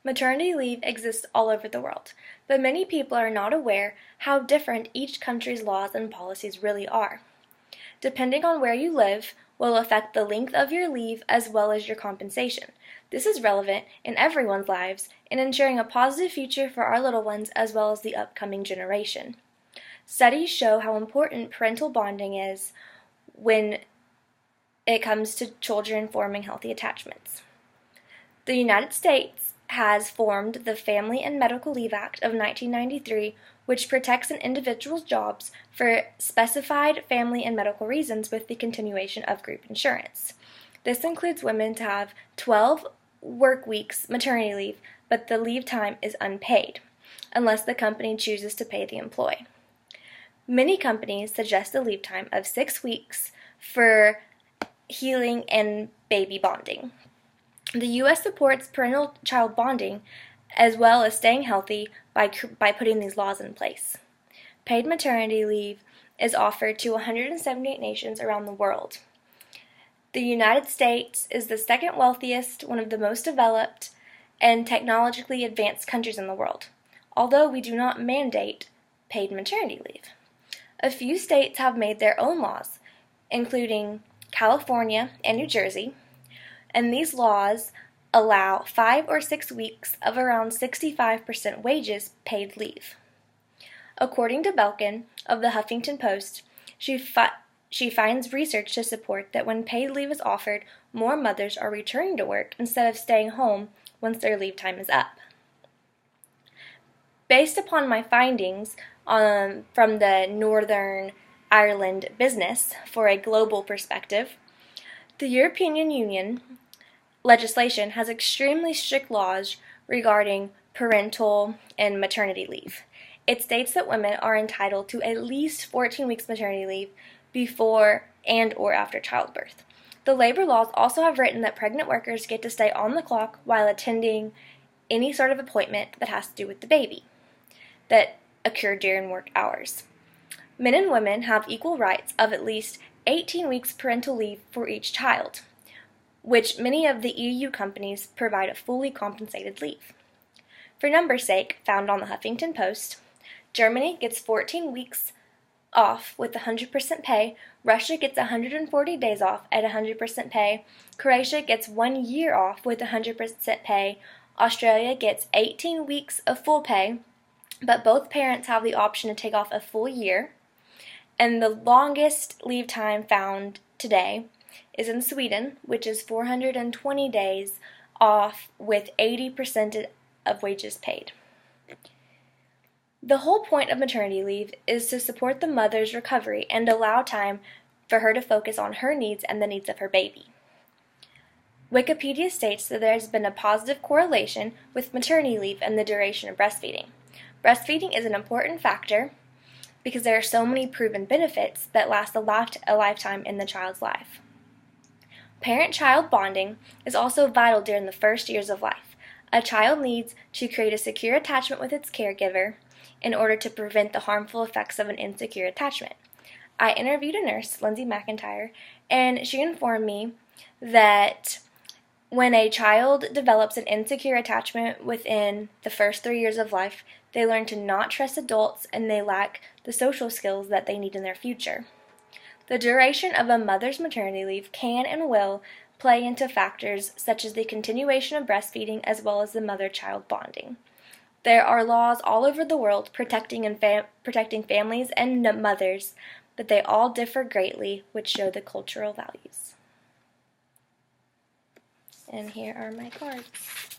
Maternity leave exists all over the world, but many people are not aware how different each country's laws and policies really are. Depending on where you live will affect the length of your leave as well as your compensation. This is relevant in everyone's lives in ensuring a positive future for our little ones as well as the upcoming generation. Studies show how important parental bonding is when it comes to children forming healthy attachments. The United States has formed the Family and Medical Leave Act of 1993, which protects an individual's jobs for specified family and medical reasons with the continuation of group insurance. This includes women to have 12 work weeks maternity leave, but the leave time is unpaid, unless the company chooses to pay the employee. Many companies suggest a leave time of 6 weeks for healing and baby bonding. The U.S. supports parental-child bonding as well as staying healthy by putting these laws in place. Paid maternity leave is offered to 178 nations around the world. The United States is the second wealthiest, one of the most developed, and technologically advanced countries in the world, although we do not mandate paid maternity leave. A few states have made their own laws, including California and New Jersey, and these laws allow 5 or 6 weeks of around 65% wages paid leave. According to Belkin of the Huffington Post, she finds research to support that when paid leave is offered, more mothers are returning to work instead of staying home once their leave time is up. Based upon my findings from the Northern Ireland business for a global perspective, the European Union legislation has extremely strict laws regarding parental and maternity leave. It states that women are entitled to at least 14 weeks maternity leave before and or after childbirth. The labor laws also have written that pregnant workers get to stay on the clock while attending any sort of appointment that has to do with the baby that occurred during work hours. Men and women have equal rights of at least 18 weeks parental leave for each child, which many of the EU companies provide a fully compensated leave. For numbers' sake, found on the Huffington Post, Germany gets 14 weeks off with 100% pay, Russia gets 140 days off at 100% pay, Croatia gets 1 year off with 100% pay, Australia gets 18 weeks of full pay, but both parents have the option to take off a full year, and the longest leave time found today is in Sweden, which is 420 days off with 80% of wages paid. The whole point of maternity leave is to support the mother's recovery and allow time for her to focus on her needs and the needs of her baby. Wikipedia states that there has been a positive correlation with maternity leave and the duration of breastfeeding. Breastfeeding is an important factor because there are so many proven benefits that last a lifetime in the child's life. Parent-child bonding is also vital during the first years of life. A child needs to create a secure attachment with its caregiver in order to prevent the harmful effects of an insecure attachment. I interviewed a nurse, Lindsay McIntyre, and she informed me that when a child develops an insecure attachment within the first 3 years of life, they learn to not trust adults and they lack the social skills that they need in their future. The duration of a mother's maternity leave can and will play into factors such as the continuation of breastfeeding as well as the mother-child bonding. There are laws all over the world protecting families and mothers, but they all differ greatly, which show the cultural values. And here are my cards.